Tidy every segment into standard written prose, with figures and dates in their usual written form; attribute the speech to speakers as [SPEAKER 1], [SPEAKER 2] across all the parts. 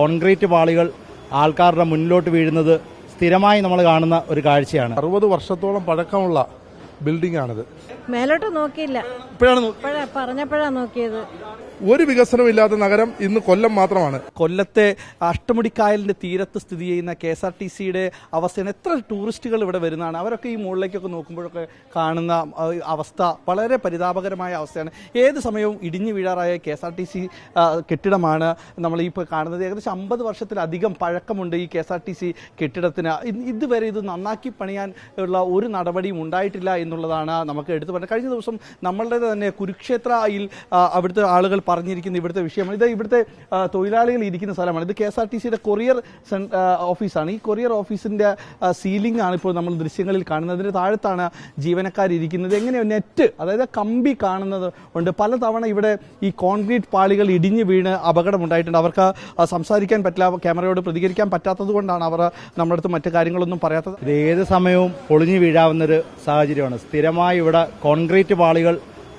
[SPEAKER 1] Concrete പാളികൾ ആൾക്കാരുടെ മുന്നിലോട്ട് വീഴുന്നത് സ്ഥിരമായി നമ്മൾ കാണുന്ന ഒരു കാഴ്ചയാണ്.
[SPEAKER 2] 60 വർഷത്തോളം പഴക്കമുള്ള ബിൽഡിംഗ് ആണിത്.
[SPEAKER 3] മേലോട്ട് നോക്കിയില്ല, പറഞ്ഞപ്പോഴാണ് നോക്കിയത്.
[SPEAKER 2] ഒരു വികസനമില്ലാത്ത നഗരം ഇന്ന് കൊല്ലം മാത്രമാണ്.
[SPEAKER 4] കൊല്ലത്തെ അഷ്ടമുടിക്കായലിന്റെ തീരത്ത് സ്ഥിതി ചെയ്യുന്ന KSRTCയുടെ അവസ്ഥയാണ്. എത്ര ടൂറിസ്റ്റുകൾ ഇവിടെ വരുന്നതാണ്. അവരൊക്കെ ഈ മുകളിലേക്കൊക്കെ നോക്കുമ്പോഴൊക്കെ കാണുന്ന അവസ്ഥ വളരെ പരിതാപകരമായ അവസ്ഥയാണ്. ഏത് സമയവും ഇടിഞ്ഞു വീഴാറായ KSRTC കെട്ടിടമാണ് നമ്മൾ ഇപ്പോൾ കാണുന്നത്. ഏകദേശം 50 വർഷത്തിലധികം പഴക്കമുണ്ട് ഈ KSRTC കെട്ടിടത്തിന്. ഇതുവരെ ഇത് നന്നാക്കി പണിയാൻ ഉള്ള ഒരു നടപടിയും ഉണ്ടായിട്ടില്ല എന്നുള്ളതാണ് നമുക്ക് എടുത്തു പറയുന്നത്. കഴിഞ്ഞ ദിവസം നമ്മളുടെ തന്നെ കുരുക്ഷേത്രയിൽ അവിടുത്തെ ആളുകൾ പറഞ്ഞിരിക്കുന്ന ഇവിടുത്തെ വിഷയമാണ്. ഇത് ഇവിടുത്തെ തൊഴിലാളികൾ ഇരിക്കുന്ന സ്ഥലമാണ്. ഇത് KSRTCയുടെ കൊറിയർ ഓഫീസാണ്. ഈ കൊറിയർ ഓഫീസിന്റെ സീലിംഗ് ആണ് ഇപ്പോൾ നമ്മൾ ദൃശ്യങ്ങളിൽ കാണുന്നത്. അതിന് താഴത്താണ് ജീവനക്കാരിയിരിക്കുന്നത്. എങ്ങനെയോ നെറ്റ്, അതായത് കമ്പി കാണുന്നത് ഉണ്ട്. പലതവണ ഇവിടെ ഈ കോൺക്രീറ്റ് പാളികൾ ഇടിഞ്ഞു വീണ് അപകടമുണ്ടായിട്ടുണ്ട്. അവർക്ക് സംസാരിക്കാൻ പറ്റില്ല, ക്യാമറയോട് പ്രതികരിക്കാൻ പറ്റാത്തത് കൊണ്ടാണ് അവർ നമ്മുടെ അടുത്ത് മറ്റു കാര്യങ്ങളൊന്നും പറയാത്തത്.
[SPEAKER 1] ഇത് ഏത് സമയവും പൊളിഞ്ഞു വീഴാവുന്നൊരു സാഹചര്യമാണ്. സ്ഥിരമായി ഇവിടെ കോൺക്രീറ്റ് പാളികൾ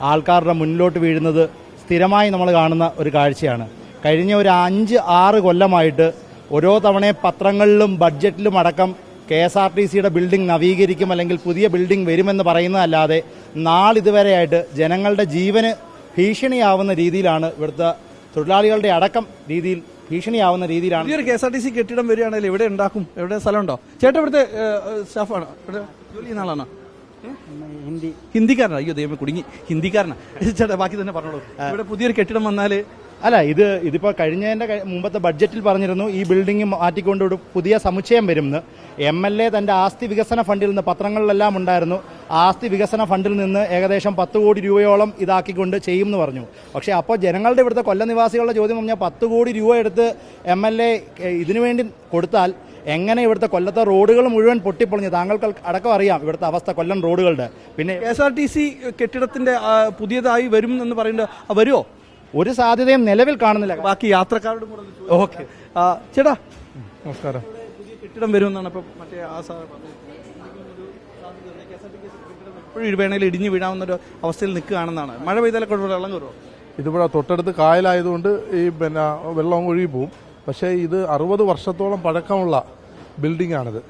[SPEAKER 1] ആൾക്കാരുടെ മുന്നിലോട്ട് വീഴുന്നത് സ്ഥിരമായി നമ്മൾ കാണുന്ന ഒരു കാഴ്ചയാണ്. കഴിഞ്ഞ ഒരു 5-6 കൊല്ലമായിട്ട് ഓരോ തവണയും പത്രങ്ങളിലും ബഡ്ജറ്റിലും അടക്കം KSRTCയുടെ ബിൽഡിംഗ് നവീകരിക്കും അല്ലെങ്കിൽ പുതിയ ബിൽഡിംഗ് വരുമെന്ന് പറയുന്നതല്ലാതെ നാളിതുവരെയായിട്ട് ജനങ്ങളുടെ ജീവന് ഭീഷണിയാവുന്ന രീതിയിലാണ്, ഇവിടുത്തെ തൊഴിലാളികളുടെ അടക്കം രീതിയിൽ ഭീഷണിയാവുന്ന രീതിയിലാണ്.
[SPEAKER 4] ഈ ഒരു KSRTC കെട്ടിടം വരികയാണെങ്കിൽ എവിടെ ഉണ്ടാക്കും? എവിടെ സ്ഥലമുണ്ടോ? ചേട്ടാ ഇവിടുത്തെ സ്റ്റാഫാണോ? ഇവിടെ ജോലി ചെയ്യുന്ന ആളാണോ? ഹിന്ദിക്കാരനാണ്. അയ്യോ ദൈവമേ കുടുങ്ങി. ഹിന്ദിക്കാരനാണ്. ചേട്ടാ ബാക്കി തന്നെ പറഞ്ഞോളൂ. ഇവിടെ പുതിയൊരു കെട്ടിടം വന്നാൽ
[SPEAKER 1] ഇതിപ്പോൾ കഴിഞ്ഞതിൻ്റെ മുമ്പത്തെ ബഡ്ജറ്റിൽ പറഞ്ഞിരുന്നു ഈ ബിൽഡിംഗ് മാറ്റിക്കൊണ്ട് ഒരു പുതിയ സമുച്ചയം വരുമെന്ന്. MLA തൻ്റെ ആസ്തി വികസന ഫണ്ടിൽ നിന്ന്, പത്രങ്ങളിലെല്ലാം ഉണ്ടായിരുന്നു, ആസ്തി വികസന ഫണ്ടിൽ നിന്ന് ഏകദേശം 10 കോടി രൂപയോളം ഇതാക്കിക്കൊണ്ട് ചെയ്യുമെന്ന് പറഞ്ഞു. പക്ഷേ അപ്പോൾ ജനങ്ങളുടെ ഇവിടുത്തെ കൊല്ലം നിവാസികളുടെ ചോദ്യം പറഞ്ഞാൽ 10 കോടി രൂപ എടുത്ത് MLA ഇതിനുവേണ്ടി കൊടുത്താൽ എങ്ങനെ ഇവിടുത്തെ കൊല്ലത്തെ റോഡുകൾ മുഴുവൻ പൊട്ടിപ്പൊളിഞ്ഞു? താങ്കൾക്ക് അടക്കം അറിയാം ഇവിടുത്തെ അവസ്ഥ കൊല്ലം റോഡുകളുടെ. പിന്നെ
[SPEAKER 4] KSRTC കെട്ടിടത്തിന്റെ പുതിയതായി വരും എന്ന് പറയുന്നത് വരുമോ?
[SPEAKER 1] ഒരു സാധ്യതയും നിലവിൽ കാണുന്നില്ല.
[SPEAKER 4] ബാക്കി യാത്രക്കാരുടെ ഓക്കെ. ചേട്ടാ
[SPEAKER 2] നമസ്കാരം.
[SPEAKER 4] പുതിയ കെട്ടിടം വരുമെന്നാണ് ഇപ്പം മറ്റേ എപ്പോഴും വേണമെങ്കിലും ഇടിഞ്ഞു വീഴാവുന്ന ഒരു അവസ്ഥയിൽ നിൽക്കുകയാണെന്നാണ്. മഴ പെയ്താലൊക്കെ വെള്ളം കയറുമോ?
[SPEAKER 2] ഇതിവിടെ തൊട്ടടുത്ത് കായലായതുകൊണ്ട് ഈ വെള്ളം ഒഴുകി പോവും. പക്ഷേ ഇത് 60 വർഷത്തോളം പഴക്കമുള്ള ബിൽഡിംഗ് ആണിത്.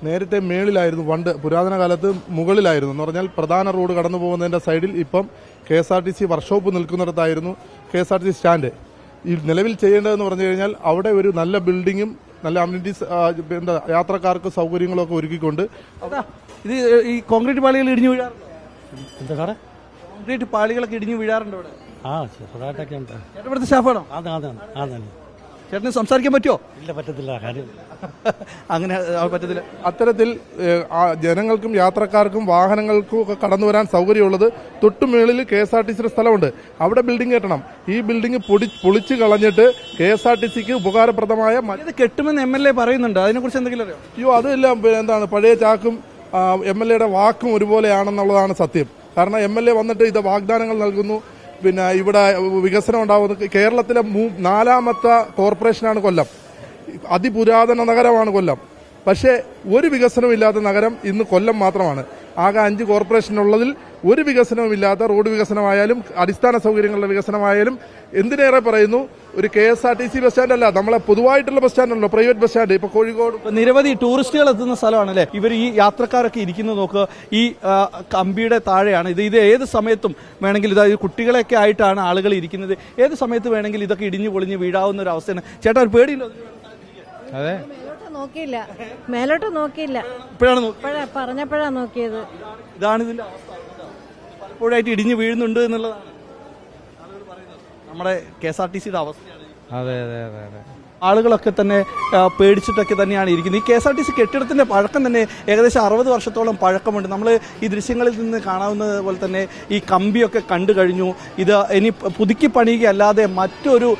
[SPEAKER 2] നേരത്തെ മേളിലായിരുന്നു, പണ്ട് പുരാതന കാലത്ത് മുകളിലായിരുന്നു. എന്ന് പറഞ്ഞാൽ പ്രധാന റോഡ് കടന്നു പോകുന്നതിൻ്റെ സൈഡിൽ ഇപ്പം KSRTC വർക്ക്ഷോപ്പ് നിൽക്കുന്നിടത്തായിരുന്നു KSRTC സ്റ്റാൻഡ്. ഈ നിലവിൽ ചെയ്യേണ്ടതെന്ന് പറഞ്ഞു കഴിഞ്ഞാൽ അവിടെ ഒരു നല്ല ബിൽഡിങ്ങും നല്ല അമ്യൂണിറ്റീസ്, യാത്രക്കാർക്ക് സൗകര്യങ്ങളൊക്കെ ഒരുക്കിക്കൊണ്ട്.
[SPEAKER 4] ഇത് ഈ കോൺക്രീറ്റ് പാളികൾ ഇടിഞ്ഞു വീഴാറുണ്ടോ? കോൺക്രീറ്റ് പാളികളൊക്കെ ഇടിഞ്ഞു വീഴാറുണ്ടോ ഇവിടെ? ഇവിടുത്തെ സ്റ്റാഫാണോ? ചേട്ടന് സംസാരിക്കാൻ പറ്റുമോ? ഇല്ല, പറ്റത്തില്ല. അങ്ങനെ പറ്റത്തില്ല.
[SPEAKER 2] അത്തരത്തിൽ ജനങ്ങൾക്കും യാത്രക്കാർക്കും വാഹനങ്ങൾക്കും ഒക്കെ കടന്നു വരാൻ സൗകര്യമുള്ളത് തൊട്ടുമേളിൽ KSRTCയുടെ സ്ഥലമുണ്ട്. അവിടെ ബിൽഡിംഗ് കെട്ടണം. ഈ ബിൽഡിംഗ് പൊളിച്ചു കളഞ്ഞിട്ട് KSRTCക്ക് ഉപകാരപ്രദമായ
[SPEAKER 4] കെട്ടുമെന്ന് MLA പറയുന്നുണ്ട്. അതിനെക്കുറിച്ച് എന്തെങ്കിലും അറിയാം?
[SPEAKER 2] അയ്യോ, അതെല്ലാം എന്താണ്, പഴയ ചാക്കും MLAയുടെ വാക്കും ഒരുപോലെയാണെന്നുള്ളതാണ് സത്യം. കാരണം MLA വന്നിട്ട് ഇത് വാഗ്ദാനങ്ങൾ നൽകുന്നു, പിന്നെ ഇവിടെ വികസനം ഉണ്ടാകുന്നത്. കേരളത്തിലെ 4ാമത്തെ കോർപ്പറേഷനാണ് കൊല്ലം. അതിപുരാതന നഗരമാണ് കൊല്ലം. പക്ഷേ ഒരു വികസനമില്ലാത്ത നഗരം ഇന്ന് കൊല്ലം മാത്രമാണ്. ആകെ 5 കോർപ്പറേഷനുള്ളതിൽ ഒരു വികസനവുമില്ലാത്ത, റോഡ് വികസനമായാലും അടിസ്ഥാന സൗകര്യങ്ങളുടെ വികസനമായാലും, എന്തിനേറെ പറയുന്നു, ഒരു KSRTC ബസ് സ്റ്റാൻഡ് അല്ല, നമ്മളെ പൊതുവായിട്ടുള്ള ബസ് സ്റ്റാൻഡല്ലോ, പ്രൈവറ്റ് ബസ് സ്റ്റാൻഡ്. ഇപ്പൊ കോഴിക്കോട്
[SPEAKER 4] നിരവധി ടൂറിസ്റ്റുകൾ എത്തുന്ന സ്ഥലമാണല്ലേ. ഇവർ ഈ യാത്രക്കാരൊക്കെ ഇരിക്കുന്നത് നോക്കുക, ഈ കമ്പിയുടെ താഴെയാണ്. ഇത് ഏത് സമയത്തും വേണമെങ്കിൽ, ഇതായത് കുട്ടികളെയൊക്കെ ആയിട്ടാണ് ആളുകൾ ഇരിക്കുന്നത്. ഏത് സമയത്ത് വേണമെങ്കിൽ ഇതൊക്കെ ഇടിഞ്ഞു പൊളിഞ്ഞ് വീഴാവുന്ന ഒരു അവസ്ഥയാണ്. ചേട്ടാ ഒരു പേടിയില്ല?
[SPEAKER 1] അതെ,
[SPEAKER 3] മേലോട്ട് നോക്കിയില്ല, പറഞ്ഞപ്പോഴാണ് നോക്കിയത്.
[SPEAKER 4] ഇതാണ് ഇതിന്റെ അവസ്ഥ. പലപ്പോഴായിട്ട് ഇടിഞ്ഞു വീഴുന്നുണ്ട് എന്നുള്ളതാണ് നമ്മുടെ KSRTCയുടെ അവസ്ഥയാണ്.
[SPEAKER 1] അതെ അതെ അതെ അതെ.
[SPEAKER 4] ആളുകളൊക്കെ തന്നെ പേടിച്ചിട്ടൊക്കെ തന്നെയാണ് ഇരിക്കുന്നത്. ഈ KSRTC കെട്ടിടത്തിന്റെ പഴക്കം തന്നെ ഏകദേശം 60 വർഷത്തോളം പഴക്കമുണ്ട്. നമ്മൾ ഈ ദൃശ്യങ്ങളിൽ നിന്ന് കാണാവുന്നത് പോലെ തന്നെ ഈ കമ്പിയൊക്കെ കണ്ടു കഴിഞ്ഞു. ഇത് ഇനി പുതുക്കി പണിയുകയല്ലാതെ മറ്റൊരു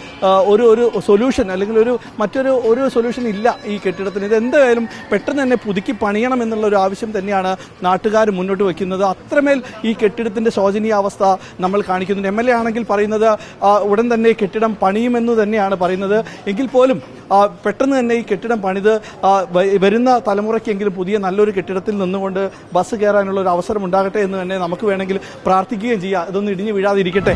[SPEAKER 4] ഒരു സൊല്യൂഷൻ, അല്ലെങ്കിൽ മറ്റൊരു സൊല്യൂഷൻ ഇല്ല ഈ കെട്ടിടത്തിന്. ഇത് എന്തായാലും പെട്ടെന്ന് തന്നെ പുതുക്കി പണിയണം എന്നുള്ള ഒരു ആവശ്യം തന്നെയാണ് നാട്ടുകാർ മുന്നോട്ട് വയ്ക്കുന്നത്. അത്രമേൽ ഈ കെട്ടിടത്തിന്റെ ശോചനീയാവസ്ഥ നമ്മൾ കാണിക്കുന്നുണ്ട്. MLA ആണെങ്കിൽ പറയുന്നത് ഉടൻ തന്നെ കെട്ടിടം പണിയുമെന്ന് തന്നെയാണ് പറയുന്നത്. എങ്കിൽ പോലും പെട്ടെന്ന് തന്നെ ഈ കെട്ടിടം പണിത് വരുന്ന തലമുറയ്ക്കെങ്കിലും പുതിയ നല്ലൊരു കെട്ടിടത്തിൽ നിന്നുകൊണ്ട് ബസ് കയറാനുള്ള ഒരു അവസരം ഉണ്ടാകട്ടെ എന്ന് തന്നെ നമുക്ക് വേണമെങ്കിൽ പ്രാർത്ഥിക്കുകയും ചെയ്യാം. ഇതൊന്നും ഇടിഞ്ഞു വീഴാതിരിക്കട്ടെ.